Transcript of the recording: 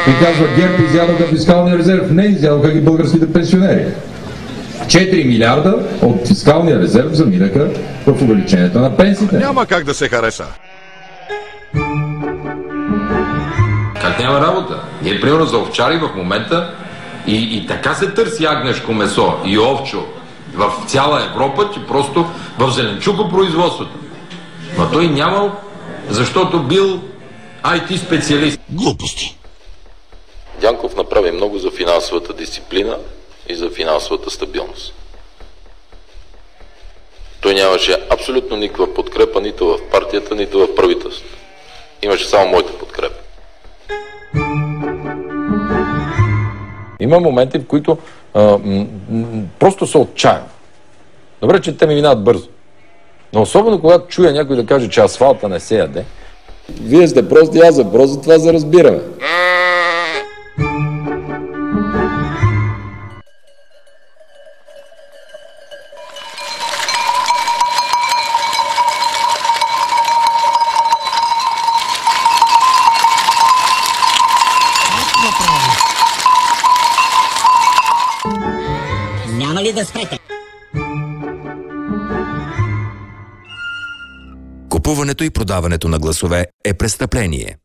И казва, ГЕРБ изядоха фискалния резерв. Не, изядоха ги българските пенсионери. 4 милиарда от фискалния резерв заминаха в увеличението на пенсиите. Няма как да се хареса. Как няма работа? Ние, примерно, за овчари в момента и така се търси агнешко месо и овчо в цяла Европа, че просто в зеленчукопроизводството. Но той нямал, защото бил IT специалист. Глупости. Дянков направи много за финансовата дисциплина и за финансовата стабилност. Той нямаше абсолютно никаква подкрепа нито в партията, нито в правителството. Имаше само моята подкрепа. Има моменти, в които просто се отчаян. Добре, че те ми минават бързо. Но особено когато чуя някой да каже, че асфалта не се яде. Вие сте прости, аз за просто това за разбираме. Няма ли да спрете? Купуването и продаването на гласове е престъпление.